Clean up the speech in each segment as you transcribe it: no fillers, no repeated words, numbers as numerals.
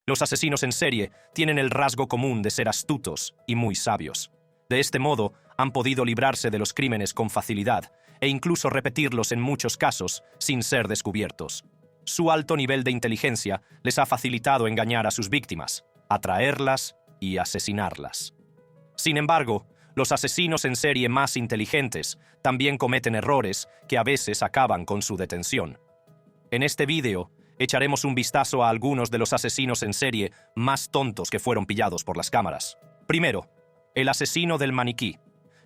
Los asesinos en serie tienen el rasgo común de ser astutos y muy sabios. De este modo, han podido librarse de los crímenes con facilidad e incluso repetirlos en muchos casos sin ser descubiertos. Su alto nivel de inteligencia les ha facilitado engañar a sus víctimas, atraerlas y asesinarlas. Sin embargo, los asesinos en serie más inteligentes también cometen errores que a veces acaban con su detención. En este vídeo, echaremos un vistazo a algunos de los asesinos en serie más tontos que fueron pillados por las cámaras. Primero, el asesino del maniquí.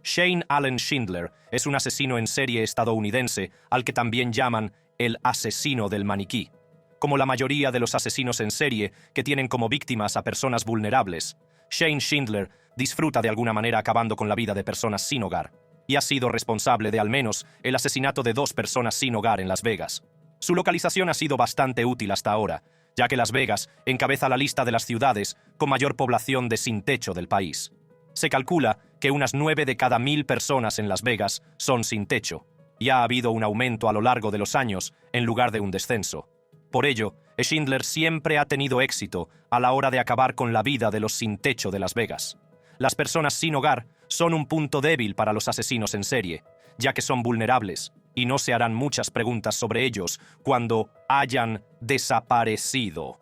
Shane Allen Schindler es un asesino en serie estadounidense al que también llaman el asesino del maniquí. Como la mayoría de los asesinos en serie que tienen como víctimas a personas vulnerables, Shane Schindler disfruta de alguna manera acabando con la vida de personas sin hogar, y ha sido responsable de al menos el asesinato de 2 personas sin hogar en Las Vegas. Su localización ha sido bastante útil hasta ahora, ya que Las Vegas encabeza la lista de las ciudades con mayor población de sin techo del país. Se calcula que unas 9 de cada 1000 personas en Las Vegas son sin techo, y ha habido un aumento a lo largo de los años en lugar de un descenso. Por ello, Schindler siempre ha tenido éxito a la hora de acabar con la vida de los sin techo de Las Vegas. Las personas sin hogar son un punto débil para los asesinos en serie, ya que son vulnerables, y no se harán muchas preguntas sobre ellos cuando hayan desaparecido.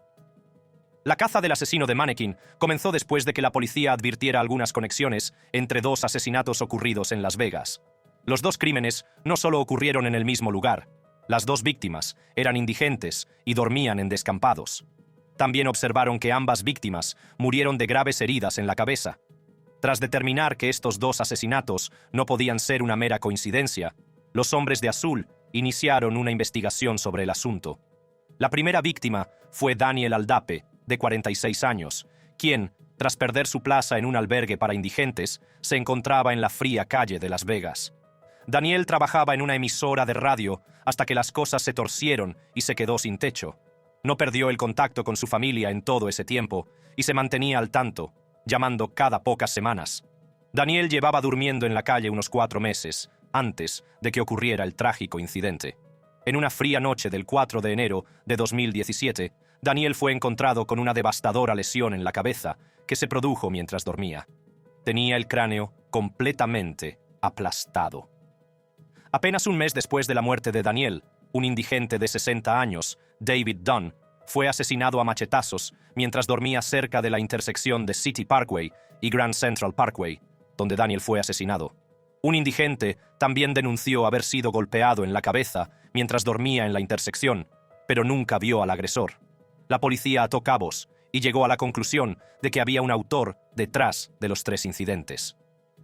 La caza del asesino de Mannequin comenzó después de que la policía advirtiera algunas conexiones entre 2 asesinatos ocurridos en Las Vegas. Los 2 crímenes no solo ocurrieron en el mismo lugar. Las 2 víctimas eran indigentes y dormían en descampados. También observaron que ambas víctimas murieron de graves heridas en la cabeza. Tras determinar que estos 2 asesinatos no podían ser una mera coincidencia, los hombres de azul iniciaron una investigación sobre el asunto. La primera víctima fue Daniel Aldape, de 46 años, quien, tras perder su plaza en un albergue para indigentes, se encontraba en la fría calle de Las Vegas. Daniel trabajaba en una emisora de radio hasta que las cosas se torcieron y se quedó sin techo. No perdió el contacto con su familia en todo ese tiempo y se mantenía al tanto, llamando cada pocas semanas. Daniel llevaba durmiendo en la calle unos 4 meses antes de que ocurriera el trágico incidente. En una fría noche del 4 de enero de 2017, Daniel fue encontrado con una devastadora lesión en la cabeza que se produjo mientras dormía. Tenía el cráneo completamente aplastado. Apenas un mes después de la muerte de Daniel, un indigente de 60 años, David Dunn, fue asesinado a machetazos mientras dormía cerca de la intersección de City Parkway y Grand Central Parkway, donde Daniel fue asesinado. Un indigente también denunció haber sido golpeado en la cabeza mientras dormía en la intersección, pero nunca vio al agresor. La policía ató cabos y llegó a la conclusión de que había un autor detrás de los 3 incidentes.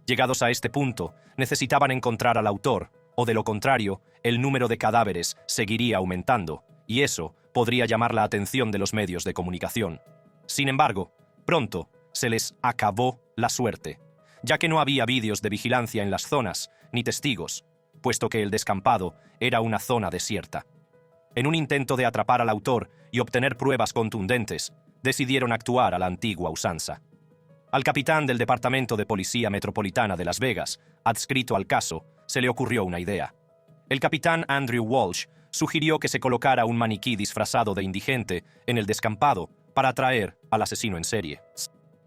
Llegados a este punto, necesitaban encontrar al autor, o de lo contrario, el número de cadáveres seguiría aumentando, y eso podría llamar la atención de los medios de comunicación. Sin embargo, pronto se les acabó la suerte, ya que no había vídeos de vigilancia en las zonas, ni testigos, puesto que el descampado era una zona desierta. En un intento de atrapar al autor y obtener pruebas contundentes, decidieron actuar a la antigua usanza. Al capitán del Departamento de Policía Metropolitana de Las Vegas, adscrito al caso, se le ocurrió una idea. El capitán Andrew Walsh sugirió que se colocara un maniquí disfrazado de indigente en el descampado para atraer al asesino en serie.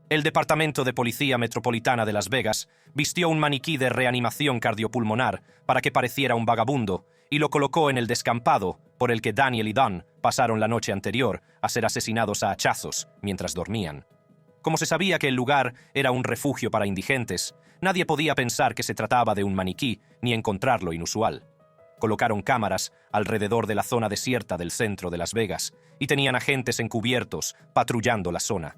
El Departamento de Policía Metropolitana de Las Vegas vistió un maniquí de reanimación cardiopulmonar para que pareciera un vagabundo y lo colocó en el descampado por el que Daniel y Dunn pasaron la noche anterior a ser asesinados a hachazos mientras dormían. Como se sabía que el lugar era un refugio para indigentes, nadie podía pensar que se trataba de un maniquí ni encontrarlo inusual. Colocaron cámaras alrededor de la zona desierta del centro de Las Vegas y tenían agentes encubiertos patrullando la zona.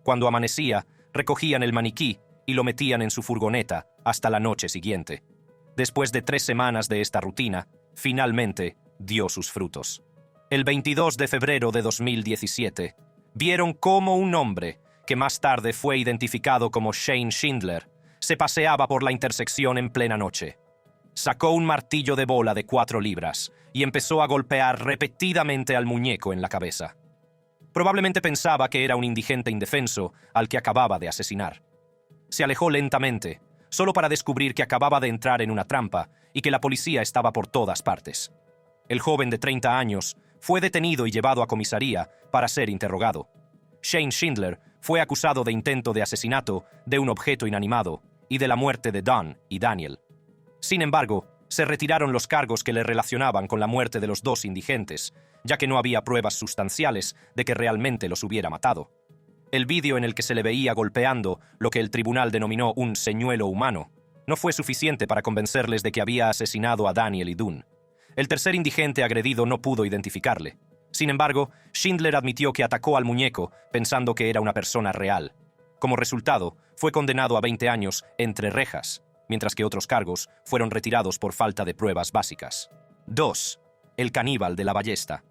Cuando amanecía, recogían el maniquí y lo metían en su furgoneta hasta la noche siguiente. Después de 3 semanas de esta rutina, finalmente dio sus frutos. El 22 de febrero de 2017, vieron cómo un hombre, que más tarde fue identificado como Shane Schindler, se paseaba por la intersección en plena noche. Sacó un martillo de bola de 4 libras y empezó a golpear repetidamente al muñeco en la cabeza. Probablemente pensaba que era un indigente indefenso al que acababa de asesinar. Se alejó lentamente, solo para descubrir que acababa de entrar en una trampa y que la policía estaba por todas partes. El joven de 30 años fue detenido y llevado a comisaría para ser interrogado. Shane Schindler fue acusado de intento de asesinato de un objeto inanimado y de la muerte de Don y Daniel. Sin embargo, se retiraron los cargos que le relacionaban con la muerte de los dos indigentes, ya que no había pruebas sustanciales de que realmente los hubiera matado. El vídeo en el que se le veía golpeando lo que el tribunal denominó un señuelo humano no fue suficiente para convencerles de que había asesinado a Daniel y Dunn. El tercer indigente agredido no pudo identificarle. Sin embargo, Schindler admitió que atacó al muñeco pensando que era una persona real. Como resultado, fue condenado a 20 años entre rejas, mientras que otros cargos fueron retirados por falta de pruebas básicas. 2. El caníbal de la ballesta.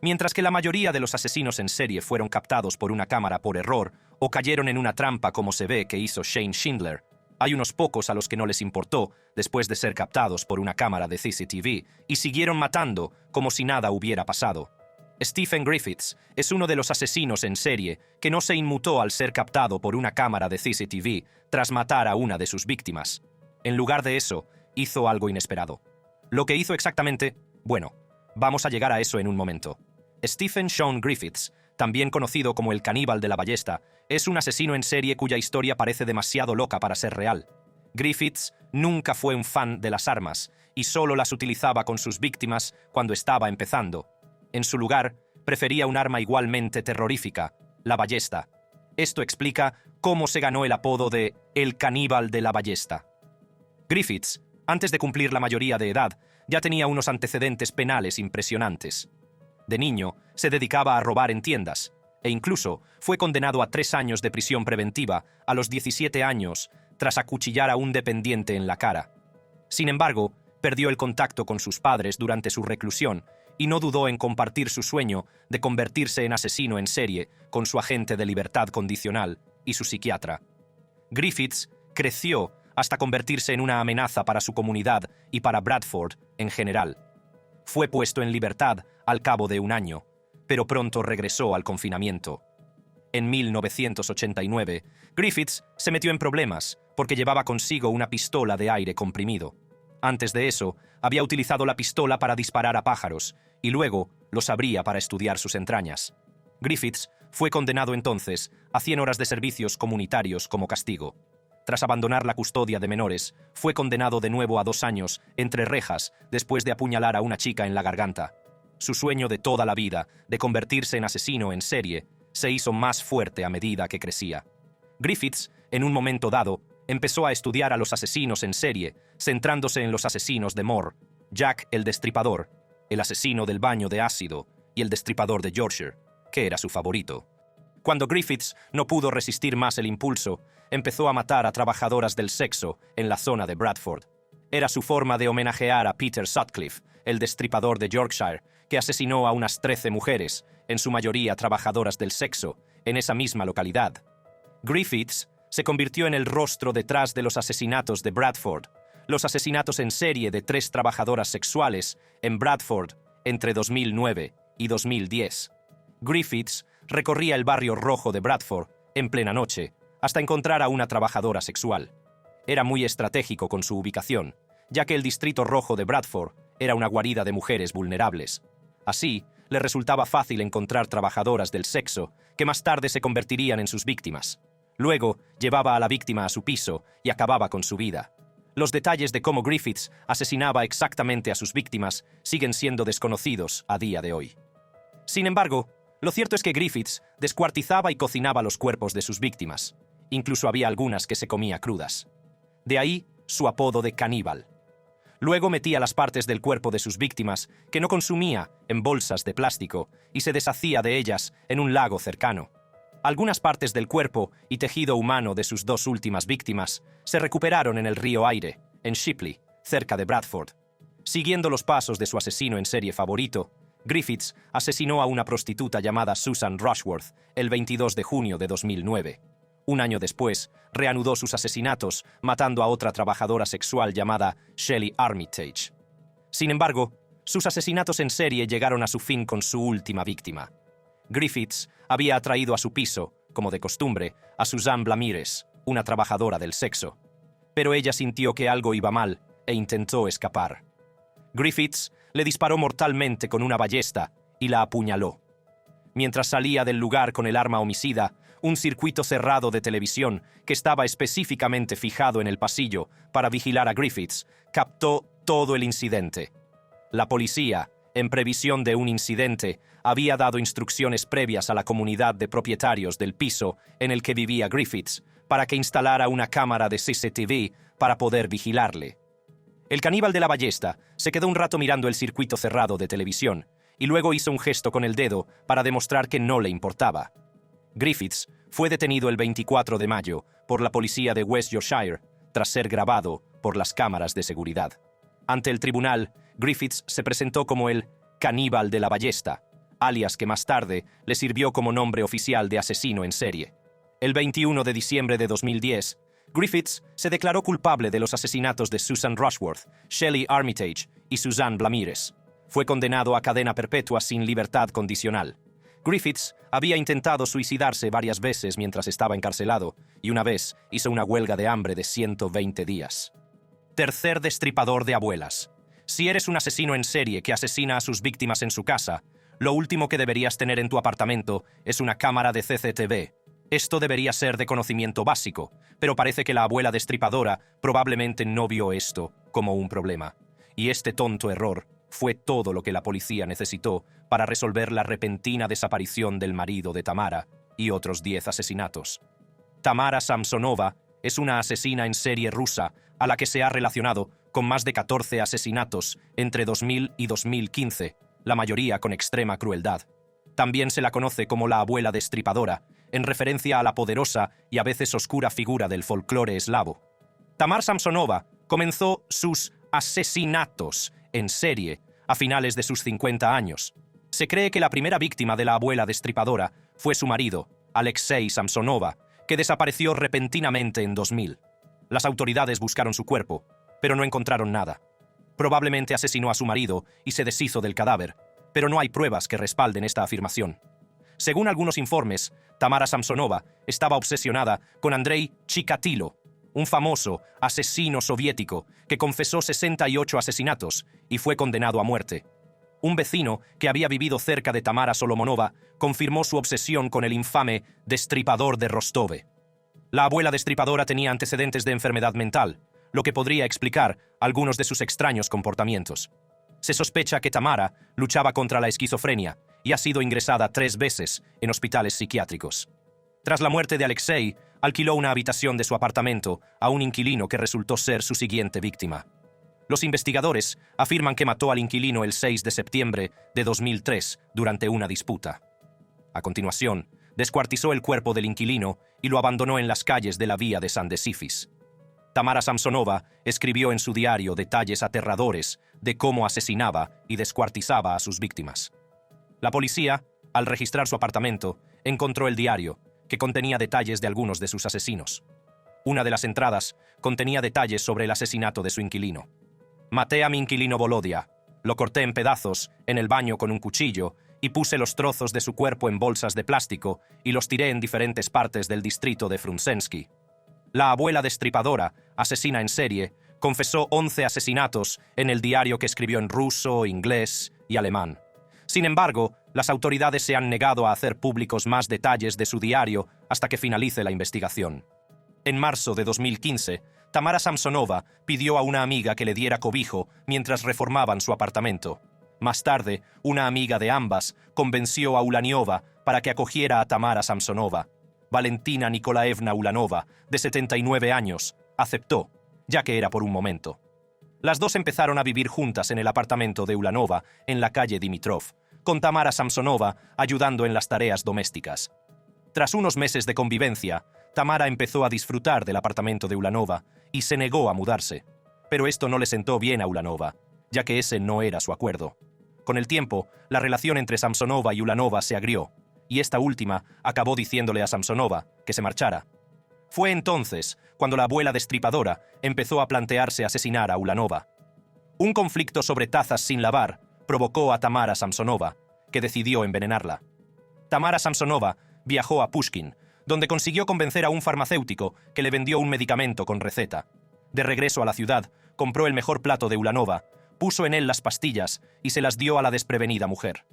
Mientras que la mayoría de los asesinos en serie fueron captados por una cámara por error o cayeron en una trampa como se ve que hizo Shane Schindler, hay unos pocos a los que no les importó después de ser captados por una cámara de CCTV y siguieron matando como si nada hubiera pasado. Stephen Griffiths es uno de los asesinos en serie que no se inmutó al ser captado por una cámara de CCTV tras matar a una de sus víctimas. En lugar de eso, hizo algo inesperado. Lo que hizo exactamente, bueno, vamos a llegar a eso en un momento. Stephen Sean Griffiths, también conocido como el caníbal de la ballesta, es un asesino en serie cuya historia parece demasiado loca para ser real. Griffiths nunca fue un fan de las armas y solo las utilizaba con sus víctimas cuando estaba empezando. En su lugar, prefería un arma igualmente terrorífica, la ballesta. Esto explica cómo se ganó el apodo de el caníbal de la ballesta. Griffiths, antes de cumplir la mayoría de edad, ya tenía unos antecedentes penales impresionantes. De niño, se dedicaba a robar en tiendas, e incluso fue condenado a 3 años de prisión preventiva a los 17 años tras acuchillar a un dependiente en la cara. Sin embargo, perdió el contacto con sus padres durante su reclusión y no dudó en compartir su sueño de convertirse en asesino en serie con su agente de libertad condicional y su psiquiatra. Griffiths creció hasta convertirse en una amenaza para su comunidad y para Bradford en general. Fue puesto en libertad al cabo de 1 año, pero pronto regresó al confinamiento. En 1989, Griffiths se metió en problemas porque llevaba consigo una pistola de aire comprimido. Antes de eso, había utilizado la pistola para disparar a pájaros y luego los abría para estudiar sus entrañas. Griffiths fue condenado entonces a 100 horas de servicios comunitarios como castigo. Tras abandonar la custodia de menores, fue condenado de nuevo a 2 años entre rejas después de apuñalar a una chica en la garganta. Su sueño de toda la vida, de convertirse en asesino en serie, se hizo más fuerte a medida que crecía. Griffiths, en un momento dado, empezó a estudiar a los asesinos en serie, centrándose en los asesinos de Moore, Jack el Destripador, el asesino del baño de ácido y el Destripador de Yorkshire, que era su favorito. Cuando Griffiths no pudo resistir más el impulso, empezó a matar a trabajadoras del sexo en la zona de Bradford. Era su forma de homenajear a Peter Sutcliffe, el Destripador de Yorkshire, que asesinó a unas 13 mujeres, en su mayoría trabajadoras del sexo, en esa misma localidad. Griffiths se convirtió en el rostro detrás de los asesinatos de Bradford, los asesinatos en serie de 3 trabajadoras sexuales en Bradford entre 2009 y 2010. Griffiths recorría el barrio rojo de Bradford en plena noche hasta encontrar a una trabajadora sexual. Era muy estratégico con su ubicación, ya que el distrito rojo de Bradford era una guarida de mujeres vulnerables. Así, le resultaba fácil encontrar trabajadoras del sexo que más tarde se convertirían en sus víctimas. Luego, llevaba a la víctima a su piso y acababa con su vida. Los detalles de cómo Griffiths asesinaba exactamente a sus víctimas siguen siendo desconocidos a día de hoy. Sin embargo, lo cierto es que Griffiths descuartizaba y cocinaba los cuerpos de sus víctimas. Incluso había algunas que se comía crudas. De ahí su apodo de caníbal. Luego metía las partes del cuerpo de sus víctimas que no consumía en bolsas de plástico y se deshacía de ellas en un lago cercano. Algunas partes del cuerpo y tejido humano de sus 2 últimas víctimas se recuperaron en el río Aire, en Shipley, cerca de Bradford. Siguiendo los pasos de su asesino en serie favorito, Griffiths asesinó a una prostituta llamada Susan Rushworth el 22 de junio de 2009. 1 año después, reanudó sus asesinatos, matando a otra trabajadora sexual llamada Shelley Armitage. Sin embargo, sus asesinatos en serie llegaron a su fin con su última víctima. Griffiths había atraído a su piso, como de costumbre, a Suzanne Blamires, una trabajadora del sexo. Pero ella sintió que algo iba mal e intentó escapar. Griffiths le disparó mortalmente con una ballesta y la apuñaló. Mientras salía del lugar con el arma homicida, un circuito cerrado de televisión, que estaba específicamente fijado en el pasillo para vigilar a Griffiths, captó todo el incidente. La policía, en previsión de un incidente, había dado instrucciones previas a la comunidad de propietarios del piso en el que vivía Griffiths para que instalara una cámara de CCTV para poder vigilarle. El caníbal de la ballesta se quedó un rato mirando el circuito cerrado de televisión y luego hizo un gesto con el dedo para demostrar que no le importaba. Griffiths fue detenido el 24 de mayo por la policía de West Yorkshire tras ser grabado por las cámaras de seguridad. Ante el tribunal, Griffiths se presentó como el caníbal de la ballesta, alias que más tarde le sirvió como nombre oficial de asesino en serie. El 21 de diciembre de 2010, Griffiths se declaró culpable de los asesinatos de Susan Rushworth, Shelley Armitage y Suzanne Blamires. Fue condenado a cadena perpetua sin libertad condicional. Griffiths había intentado suicidarse varias veces mientras estaba encarcelado y una vez hizo una huelga de hambre de 120 días. Tercer destripador de abuelas. Si eres un asesino en serie que asesina a sus víctimas en su casa, lo último que deberías tener en tu apartamento es una cámara de CCTV. Esto debería ser de conocimiento básico, pero parece que la abuela destripadora probablemente no vio esto como un problema. Y este tonto error fue todo lo que la policía necesitó para resolver la repentina desaparición del marido de Tamara y otros 10 asesinatos. Tamara Samsonova es una asesina en serie rusa a la que se ha relacionado con más de 14 asesinatos entre 2000 y 2015, la mayoría con extrema crueldad. También se la conoce como la abuela destripadora, en referencia a la poderosa y a veces oscura figura del folclore eslavo. Tamara Samsonova comenzó sus asesinatos en serie a finales de sus 50 años. Se cree que la primera víctima de la abuela destripadora fue su marido, Alexei Samsonova, que desapareció repentinamente en 2000. Las autoridades buscaron su cuerpo, pero no encontraron nada. Probablemente asesinó a su marido y se deshizo del cadáver, pero no hay pruebas que respalden esta afirmación. Según algunos informes, Tamara Samsonova estaba obsesionada con Andrei Chikatilo, un famoso asesino soviético que confesó 68 asesinatos y fue condenado a muerte. Un vecino que había vivido cerca de Tamara Solomonova confirmó su obsesión con el infame destripador de Rostov. La abuela destripadora tenía antecedentes de enfermedad mental, lo que podría explicar algunos de sus extraños comportamientos. Se sospecha que Tamara luchaba contra la esquizofrenia y ha sido ingresada 3 veces en hospitales psiquiátricos. Tras la muerte de Alexei, alquiló una habitación de su apartamento a un inquilino que resultó ser su siguiente víctima. Los investigadores afirman que mató al inquilino el 6 de septiembre de 2003 durante una disputa. A continuación, descuartizó el cuerpo del inquilino y lo abandonó en las calles de la vía de San Desifis. Tamara Samsonova escribió en su diario detalles aterradores de cómo asesinaba y descuartizaba a sus víctimas. La policía, al registrar su apartamento, encontró el diario, que contenía detalles de algunos de sus asesinos. Una de las entradas contenía detalles sobre el asesinato de su inquilino. Maté a mi inquilino Volodia, lo corté en pedazos en el baño con un cuchillo y puse los trozos de su cuerpo en bolsas de plástico y los tiré en diferentes partes del distrito de Frunzensky. La abuela destripadora, asesina en serie, confesó 11 asesinatos en el diario que escribió en ruso, inglés y alemán. Sin embargo, las autoridades se han negado a hacer públicos más detalles de su diario hasta que finalice la investigación. En marzo de 2015, Tamara Samsonova pidió a una amiga que le diera cobijo mientras reformaban su apartamento. Más tarde, una amiga de ambas convenció a Ulaniova para que acogiera a Tamara Samsonova. Valentina Nikolaevna Ulanova, de 79 años, aceptó, ya que era por un momento. Las dos empezaron a vivir juntas en el apartamento de Ulanova, en la calle Dimitrov, con Tamara Samsonova ayudando en las tareas domésticas. Tras unos meses de convivencia, Tamara empezó a disfrutar del apartamento de Ulanova y se negó a mudarse. Pero esto no le sentó bien a Ulanova, ya que ese no era su acuerdo. Con el tiempo, la relación entre Samsonova y Ulanova se agrió, y esta última acabó diciéndole a Samsonova que se marchara. Fue entonces cuando la abuela destripadora empezó a plantearse asesinar a Ulanova. Un conflicto sobre tazas sin lavar provocó a Tamara Samsonova, que decidió envenenarla. Tamara Samsonova viajó a Pushkin, donde consiguió convencer a un farmacéutico que le vendió un medicamento con receta. De regreso a la ciudad, compró el mejor plato de Ulanova, puso en él las pastillas y se las dio a la desprevenida mujer.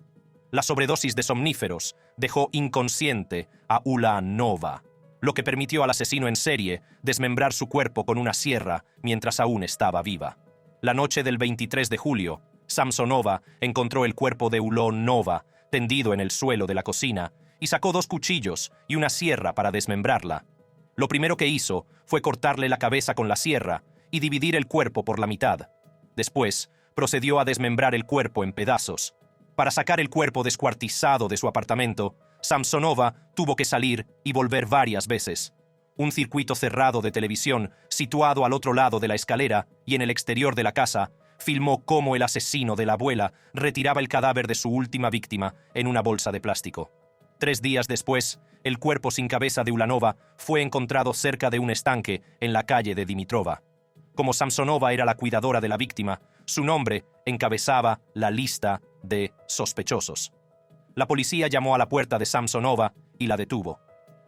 La sobredosis de somníferos dejó inconsciente a Ulanova, lo que permitió al asesino en serie desmembrar su cuerpo con una sierra mientras aún estaba viva. La noche del 23 de julio, Samsonova encontró el cuerpo de Ulanova tendido en el suelo de la cocina y sacó 2 cuchillos y una sierra para desmembrarla. Lo primero que hizo fue cortarle la cabeza con la sierra y dividir el cuerpo por la mitad. Después, procedió a desmembrar el cuerpo en pedazos. Para sacar el cuerpo descuartizado de su apartamento, Samsonova tuvo que salir y volver varias veces. Un circuito cerrado de televisión, situado al otro lado de la escalera y en el exterior de la casa, filmó cómo el asesino de la abuela retiraba el cadáver de su última víctima en una bolsa de plástico. 3 días después, el cuerpo sin cabeza de Ulanova fue encontrado cerca de un estanque en la calle de Dimitrova. Como Samsonova era la cuidadora de la víctima, su nombre encabezaba la lista de sospechosos. La policía llamó a la puerta de Samsonova y la detuvo.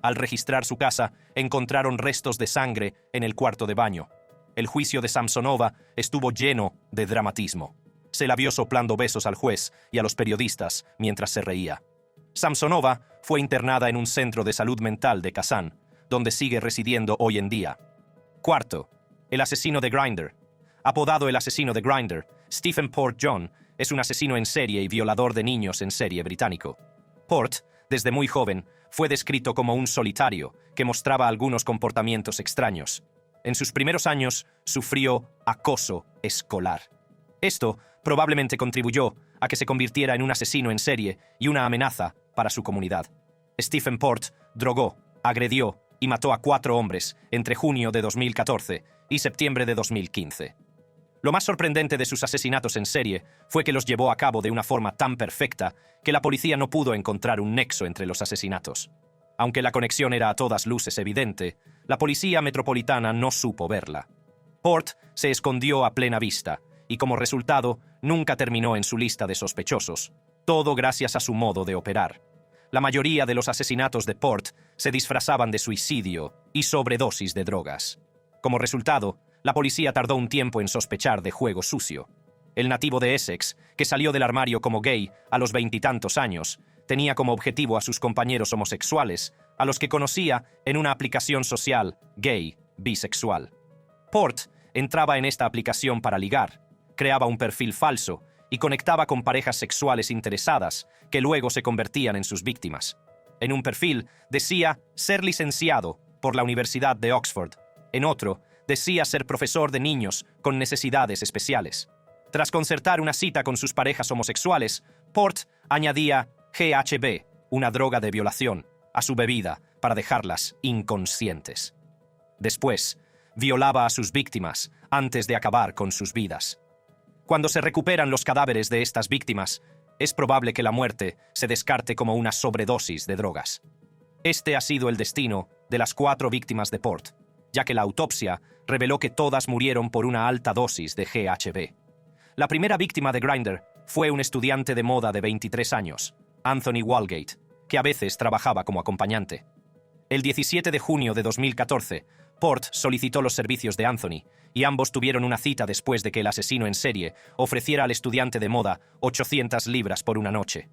Al registrar su casa, encontraron restos de sangre en el cuarto de baño. El juicio de Samsonova estuvo lleno de dramatismo. Se la vio soplando besos al juez y a los periodistas mientras se reía. Samsonova fue internada en un centro de salud mental de Kazán, donde sigue residiendo hoy en día. Cuarto, el asesino de Grindr. Apodado el asesino de Grindr, Stephen Port John es un asesino en serie y violador de niños en serie británico. Port, desde muy joven, fue descrito como un solitario que mostraba algunos comportamientos extraños. En sus primeros años sufrió acoso escolar. Esto probablemente contribuyó a que se convirtiera en un asesino en serie y una amenaza para su comunidad. Stephen Port drogó, agredió y mató a 4 hombres entre junio de 2014 y septiembre de 2015. Lo más sorprendente de sus asesinatos en serie fue que los llevó a cabo de una forma tan perfecta que la policía no pudo encontrar un nexo entre los asesinatos. Aunque la conexión era a todas luces evidente, la policía metropolitana no supo verla. Port se escondió a plena vista y como resultado nunca terminó en su lista de sospechosos, todo gracias a su modo de operar. La mayoría de los asesinatos de Port se disfrazaban de suicidio y sobredosis de drogas. Como resultado, la policía tardó un tiempo en sospechar de juego sucio. El nativo de Essex, que salió del armario como gay a los 20 y tantos años, tenía como objetivo a sus compañeros homosexuales, a los que conocía en una aplicación social gay bisexual. Port entraba en esta aplicación para ligar, creaba un perfil falso y conectaba con parejas sexuales interesadas que luego se convertían en sus víctimas. En un perfil decía ser licenciado por la Universidad de Oxford. En otro, decía ser profesor de niños con necesidades especiales. Tras concertar una cita con sus parejas homosexuales, Port añadía GHB, una droga de violación, a su bebida para dejarlas inconscientes. Después, violaba a sus víctimas antes de acabar con sus vidas. Cuando se recuperan los cadáveres de estas víctimas, es probable que la muerte se descarte como una sobredosis de drogas. Este ha sido el destino de las 4 víctimas de Port, ya que la autopsia reveló que todas murieron por una alta dosis de GHB. La primera víctima de Grindr fue un estudiante de moda de 23 años, Anthony Walgate, que a veces trabajaba como acompañante. El 17 de junio de 2014, Port solicitó los servicios de Anthony, y ambos tuvieron una cita después de que el asesino en serie ofreciera al estudiante de moda 800 libras por una noche.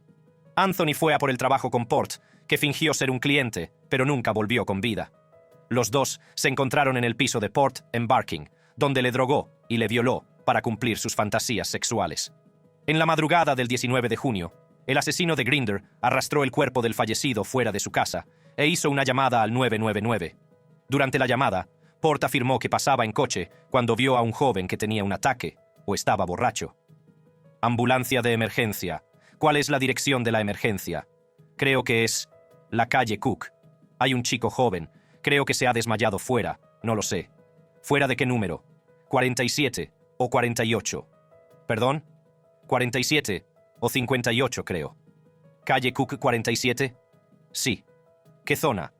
Anthony fue a por el trabajo con Port, que fingió ser un cliente, pero nunca volvió con vida. Los dos se encontraron en el piso de Port en Barking, donde le drogó y le violó para cumplir sus fantasías sexuales. En la madrugada del 19 de junio, el asesino de Grindr arrastró el cuerpo del fallecido fuera de su casa e hizo una llamada al 999. Durante la llamada, Port afirmó que pasaba en coche cuando vio a un joven que tenía un ataque o estaba borracho. Ambulancia de emergencia. ¿Cuál es la dirección de la emergencia? Creo que es la calle Cook. Hay un chico joven. Creo que se ha desmayado fuera. No lo sé. ¿Fuera de qué número? 47 o 48. ¿Perdón? 47 o 58, creo. ¿Calle Cook 47? Sí. ¿Qué zona?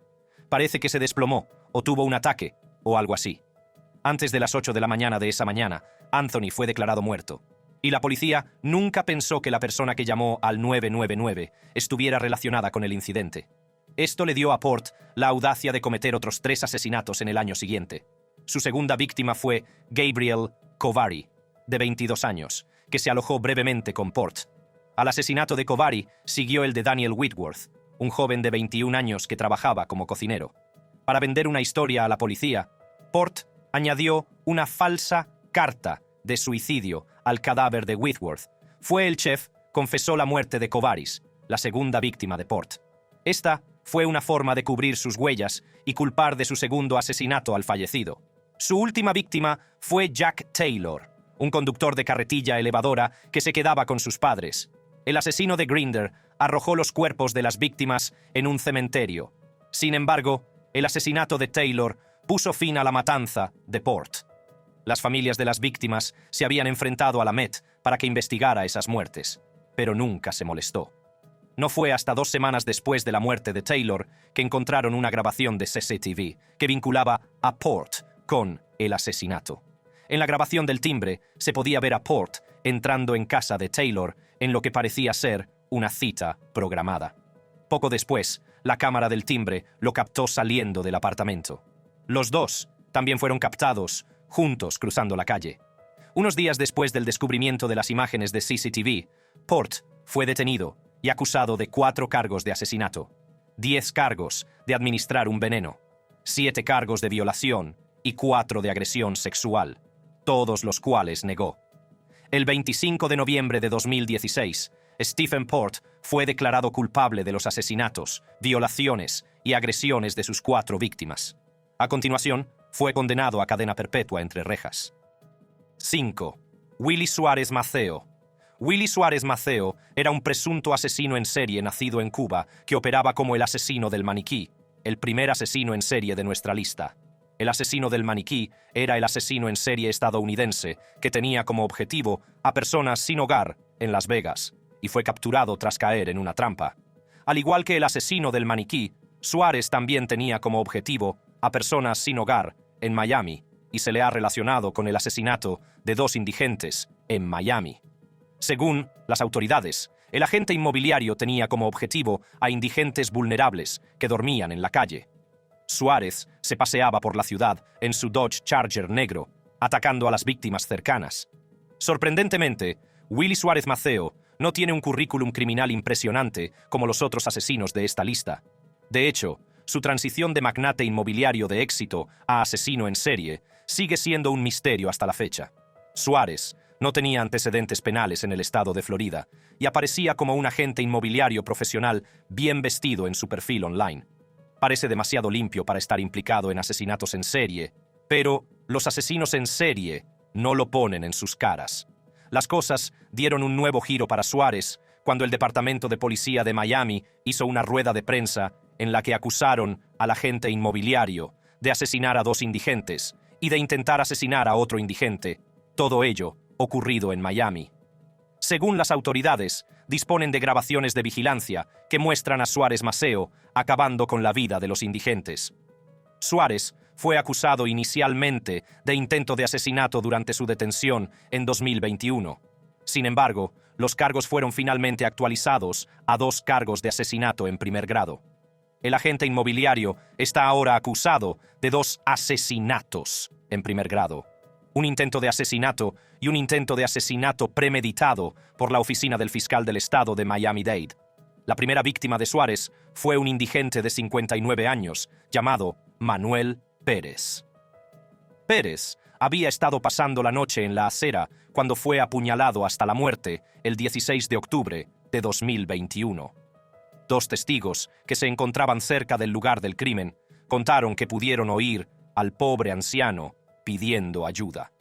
Parece que se desplomó o tuvo un ataque o algo así. Antes de las 8 de la mañana de esa mañana, Anthony fue declarado muerto. Y la policía nunca pensó que la persona que llamó al 999 estuviera relacionada con el incidente. Esto le dio a Port la audacia de cometer otros 3 asesinatos en el año siguiente. Su segunda víctima fue Gabriel Kovary, de 22 años, que se alojó brevemente con Port. Al asesinato de Kovari siguió el de Daniel Whitworth, un joven de 21 años que trabajaba como cocinero. Para vender una historia a la policía, Port añadió una falsa carta de suicidio al cadáver de Whitworth. El chef confesó la muerte de Kovaris, la segunda víctima de Port. Esta fue una forma de cubrir sus huellas y culpar de su segundo asesinato al fallecido. Su última víctima fue Jack Taylor, un conductor de carretilla elevadora que se quedaba con sus padres. El asesino de Grinder arrojó los cuerpos de las víctimas en un cementerio. Sin embargo, el asesinato de Taylor puso fin a la matanza de Port. Las familias de las víctimas se habían enfrentado a la Met para que investigara esas muertes, pero nunca se molestó. No fue hasta 2 semanas después de la muerte de Taylor que encontraron una grabación de CCTV que vinculaba a Port con el asesinato. En la grabación del timbre se podía ver a Port entrando en casa de Taylor en lo que parecía ser una cita programada. Poco después, la cámara del timbre lo captó saliendo del apartamento. Los dos también fueron captados juntos cruzando la calle. Unos días después del descubrimiento de las imágenes de CCTV, Port fue detenido y acusado de 4 cargos de asesinato, 10 cargos de administrar un veneno, 7 cargos de violación y 4 de agresión sexual, todos los cuales negó. El 25 de noviembre de 2016, Stephen Port fue declarado culpable de los asesinatos, violaciones y agresiones de sus 4 víctimas. A continuación, fue condenado a cadena perpetua entre rejas. 5. Willy Suárez Maceo. Willy Suárez Maceo era un presunto asesino en serie nacido en Cuba que operaba como el asesino del maniquí, el primer asesino en serie de nuestra lista. El asesino del maniquí era el asesino en serie estadounidense que tenía como objetivo a personas sin hogar en Las Vegas y fue capturado tras caer en una trampa. Al igual que el asesino del maniquí, Suárez también tenía como objetivo a personas sin hogar en Miami y se le ha relacionado con el asesinato de 2 indigentes en Miami. Según las autoridades, el agente inmobiliario tenía como objetivo a indigentes vulnerables que dormían en la calle. Suárez se paseaba por la ciudad en su Dodge Charger negro, atacando a las víctimas cercanas. Sorprendentemente, Willy Suárez Maceo no tiene un currículum criminal impresionante como los otros asesinos de esta lista. De hecho, su transición de magnate inmobiliario de éxito a asesino en serie sigue siendo un misterio hasta la fecha. Suárez no tenía antecedentes penales en el estado de Florida y aparecía como un agente inmobiliario profesional bien vestido en su perfil online. Parece demasiado limpio para estar implicado en asesinatos en serie, pero los asesinos en serie no lo ponen en sus caras. Las cosas dieron un nuevo giro para Suárez cuando el Departamento de Policía de Miami hizo una rueda de prensa en la que acusaron al agente inmobiliario de asesinar a 2 indigentes y de intentar asesinar a otro indigente, todo ello ocurrido en Miami. Según las autoridades, disponen de grabaciones de vigilancia que muestran a Suárez Maceo acabando con la vida de los indigentes. Suárez fue acusado inicialmente de intento de asesinato durante su detención en 2021. Sin embargo, los cargos fueron finalmente actualizados a 2 cargos de asesinato en primer grado. El agente inmobiliario está ahora acusado de 2 asesinatos en primer grado, un intento de asesinato y un intento de asesinato premeditado por la oficina del fiscal del estado de Miami-Dade. La primera víctima de Suárez fue un indigente de 59 años llamado Manuel Pérez. Pérez había estado pasando la noche en la acera cuando fue apuñalado hasta la muerte el 16 de octubre de 2021. 2 testigos que se encontraban cerca del lugar del crimen contaron que pudieron oír al pobre anciano pidiendo ayuda.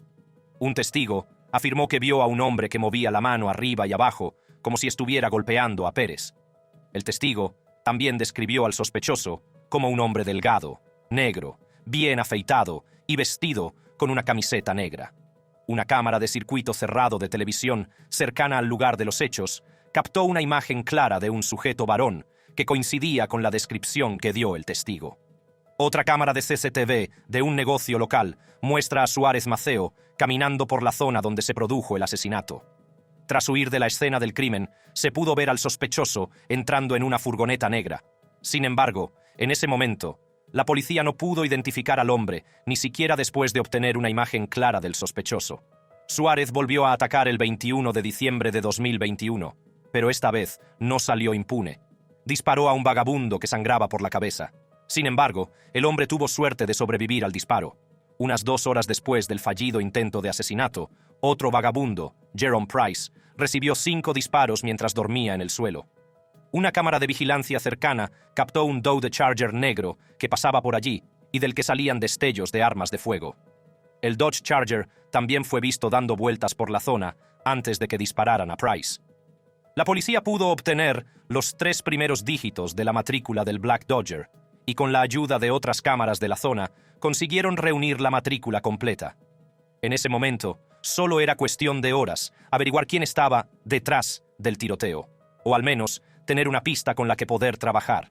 Un testigo afirmó que vio a un hombre que movía la mano arriba y abajo como si estuviera golpeando a Pérez. El testigo también describió al sospechoso como un hombre delgado, negro, bien afeitado y vestido con una camiseta negra. Una cámara de circuito cerrado de televisión cercana al lugar de los hechos captó una imagen clara de un sujeto varón que coincidía con la descripción que dio el testigo. Otra cámara de CCTV de un negocio local muestra a Suárez Maceo caminando por la zona donde se produjo el asesinato. Tras huir de la escena del crimen, se pudo ver al sospechoso entrando en una furgoneta negra. Sin embargo, en ese momento, la policía no pudo identificar al hombre, ni siquiera después de obtener una imagen clara del sospechoso. Suárez volvió a atacar el 21 de diciembre de 2021. Pero esta vez no salió impune. Disparó a un vagabundo que sangraba por la cabeza. Sin embargo, el hombre tuvo suerte de sobrevivir al disparo. Unas 2 horas después del fallido intento de asesinato, otro vagabundo, Jerome Price, recibió 5 disparos mientras dormía en el suelo. Una cámara de vigilancia cercana captó un Dodge Charger negro que pasaba por allí y del que salían destellos de armas de fuego. El Dodge Charger también fue visto dando vueltas por la zona antes de que dispararan a Price. La policía pudo obtener los 3 primeros dígitos de la matrícula del Black Dodger y con la ayuda de otras cámaras de la zona consiguieron reunir la matrícula completa. En ese momento, solo era cuestión de horas averiguar quién estaba detrás del tiroteo, o al menos tener una pista con la que poder trabajar.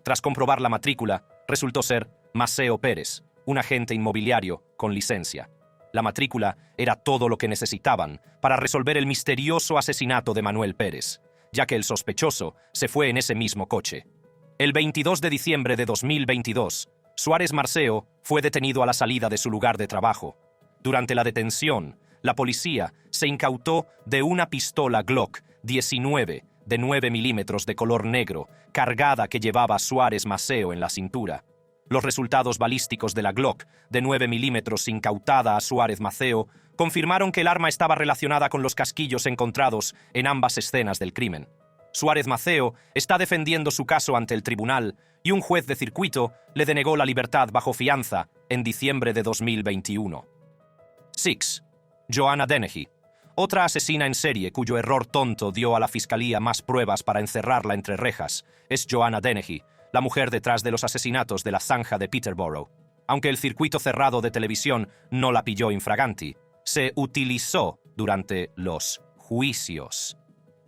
Tras comprobar la matrícula, resultó ser Maceo Pérez, un agente inmobiliario con licencia. La matrícula era todo lo que necesitaban para resolver el misterioso asesinato de Manuel Pérez, ya que el sospechoso se fue en ese mismo coche. El 22 de diciembre de 2022, Suárez Marceo fue detenido a la salida de su lugar de trabajo. Durante la detención, la policía se incautó de una pistola Glock 19 de 9 milímetros de color negro, cargada que llevaba Suárez Maceo en la cintura. Los resultados balísticos de la Glock de 9 milímetros incautada a Suárez Maceo confirmaron que el arma estaba relacionada con los casquillos encontrados en ambas escenas del crimen. Suárez Maceo está defendiendo su caso ante el tribunal y un juez de circuito le denegó la libertad bajo fianza en diciembre de 2021. 6. Joanna Dennehy. Otra asesina en serie cuyo error tonto dio a la fiscalía más pruebas para encerrarla entre rejas es Joanna Dennehy, la mujer detrás de los asesinatos de la zanja de Peterborough. Aunque el circuito cerrado de televisión no la pilló infraganti, se utilizó durante los juicios.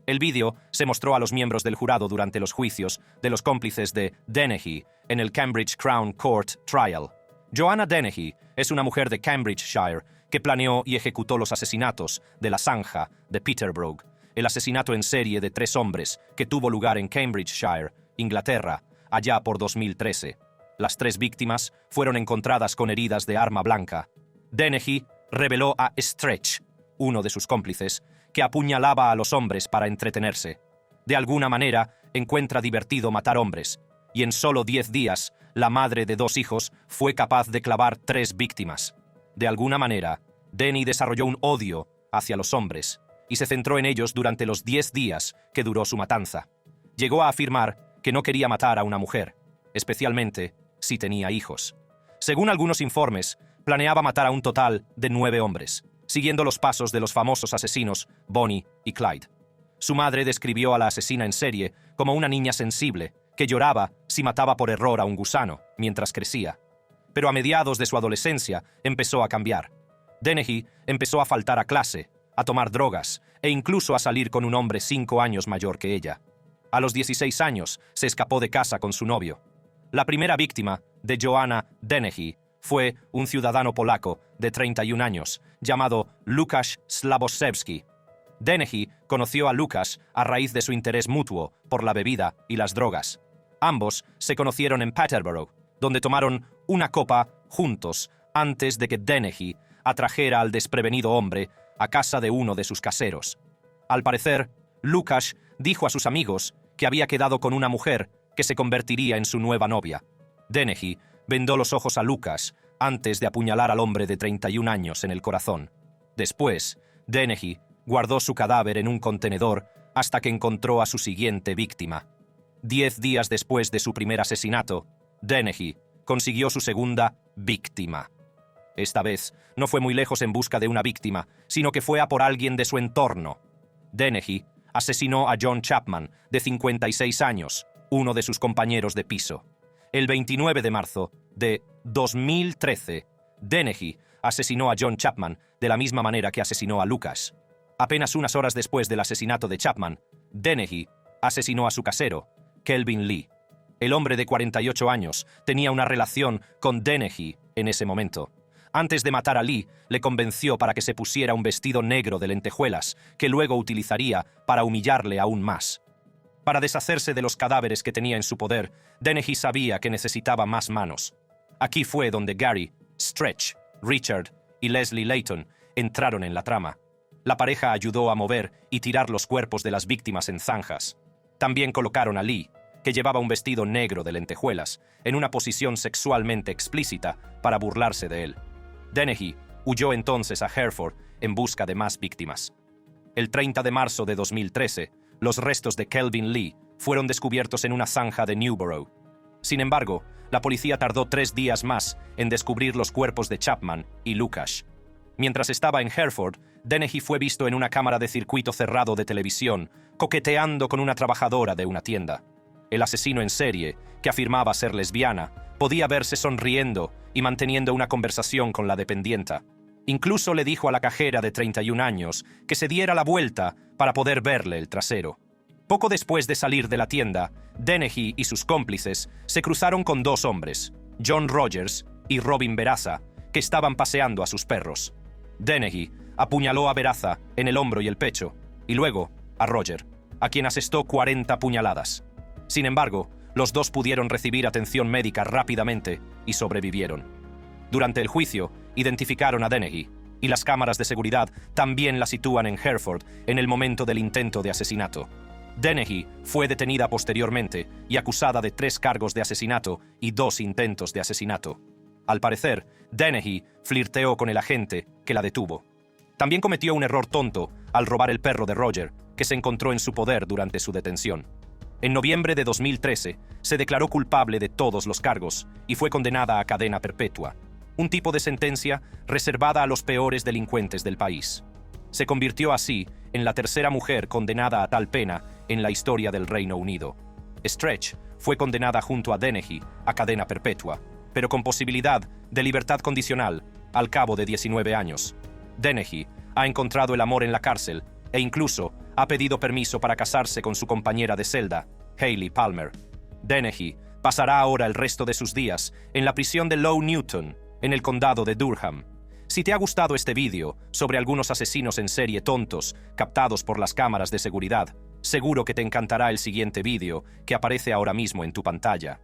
El vídeo se mostró a los miembros del jurado durante los juicios de los cómplices de Dennehy en el Cambridge Crown Court Trial. Joanna Dennehy es una mujer de Cambridgeshire que planeó y ejecutó los asesinatos de la zanja de Peterborough, el asesinato en serie de 3 hombres que tuvo lugar en Cambridgeshire, Inglaterra, allá por 2013. Las 3 víctimas fueron encontradas con heridas de arma blanca. Dennehy reveló a Stretch, uno de sus cómplices, que apuñalaba a los hombres para entretenerse. De alguna manera, encuentra divertido matar hombres, y en solo 10 días, la madre de 2 hijos fue capaz de clavar 3 víctimas. De alguna manera, Denny desarrolló un odio hacia los hombres y se centró en ellos durante los 10 días que duró su matanza. Llegó a afirmar que no quería matar a una mujer, especialmente si tenía hijos. Según algunos informes, planeaba matar a un total de 9 hombres, siguiendo los pasos de los famosos asesinos Bonnie y Clyde. Su madre describió a la asesina en serie como una niña sensible que lloraba si mataba por error a un gusano mientras crecía. Pero a mediados de su adolescencia empezó a cambiar. Dennehy empezó a faltar a clase, a tomar drogas e incluso a salir con un hombre 5 años mayor que ella. A los 16 años se escapó de casa con su novio. La primera víctima de Joanna Dennehy fue un ciudadano polaco de 31 años llamado Łukasz Slabosewski. Dennehy conoció a Łukasz a raíz de su interés mutuo por la bebida y las drogas. Ambos se conocieron en Peterborough, donde tomaron una copa juntos antes de que Dennehy atrajera al desprevenido hombre a casa de uno de sus caseros. Al parecer, Łukasz dijo a sus amigos que había quedado con una mujer que se convertiría en su nueva novia. Dennehy vendó los ojos a Łukasz antes de apuñalar al hombre de 31 años en el corazón. Después, Dennehy guardó su cadáver en un contenedor hasta que encontró a su siguiente víctima. 10 días después de su primer asesinato, Dennehy consiguió su segunda víctima. Esta vez no fue muy lejos en busca de una víctima, sino que fue a por alguien de su entorno. Dennehy asesinó a John Chapman, de 56 años, uno de sus compañeros de piso. El 29 de marzo de 2013, Dennehy asesinó a John Chapman de la misma manera que asesinó a Łukasz. Apenas unas horas después del asesinato de Chapman, Dennehy asesinó a su casero, Kelvin Lee. El hombre de 48 años tenía una relación con Dennehy en ese momento. Antes de matar a Lee, le convenció para que se pusiera un vestido negro de lentejuelas, que luego utilizaría para humillarle aún más. Para deshacerse de los cadáveres que tenía en su poder, Dennehy sabía que necesitaba más manos. Aquí fue donde Gary, Stretch, Richard y Leslie Layton entraron en la trama. La pareja ayudó a mover y tirar los cuerpos de las víctimas en zanjas. También colocaron a Lee, que llevaba un vestido negro de lentejuelas, en una posición sexualmente explícita para burlarse de él. Dennehy huyó entonces a Hereford en busca de más víctimas. El 30 de marzo de 2013, los restos de Kelvin Lee fueron descubiertos en una zanja de Newborough. Sin embargo, la policía tardó 3 días más en descubrir los cuerpos de Chapman y Lukash. Mientras estaba en Hereford, Dennehy fue visto en una cámara de circuito cerrado de televisión, coqueteando con una trabajadora de una tienda. El asesino en serie, que afirmaba ser lesbiana, podía verse sonriendo y manteniendo una conversación con la dependienta. Incluso le dijo a la cajera de 31 años que se diera la vuelta para poder verle el trasero. Poco después de salir de la tienda, Dennehy y sus cómplices se cruzaron con 2 hombres, John Rogers y Robin Beraza, que estaban paseando a sus perros. Dennehy apuñaló a Beraza en el hombro y el pecho, y luego a Roger, a quien asestó 40 puñaladas. Sin embargo, los 2 pudieron recibir atención médica rápidamente y sobrevivieron. Durante el juicio, identificaron a Dennehy, y las cámaras de seguridad también la sitúan en Hereford en el momento del intento de asesinato. Dennehy fue detenida posteriormente y acusada de 3 cargos de asesinato y 2 intentos de asesinato. Al parecer, Dennehy flirteó con el agente que la detuvo. También cometió un error tonto al robar el perro de Roger, que se encontró en su poder durante su detención. En noviembre de 2013, se declaró culpable de todos los cargos y fue condenada a cadena perpetua, un tipo de sentencia reservada a los peores delincuentes del país. Se convirtió así en la tercera mujer condenada a tal pena en la historia del Reino Unido. Stretch fue condenada junto a Dennehy a cadena perpetua, pero con posibilidad de libertad condicional al cabo de 19 años. Dennehy ha encontrado el amor en la cárcel e incluso ha pedido permiso para casarse con su compañera de celda, Hayley Palmer. Dennehy pasará ahora el resto de sus días en la prisión de Low Newton, en el condado de Durham. Si te ha gustado este vídeo sobre algunos asesinos en serie tontos captados por las cámaras de seguridad, seguro que te encantará el siguiente vídeo que aparece ahora mismo en tu pantalla.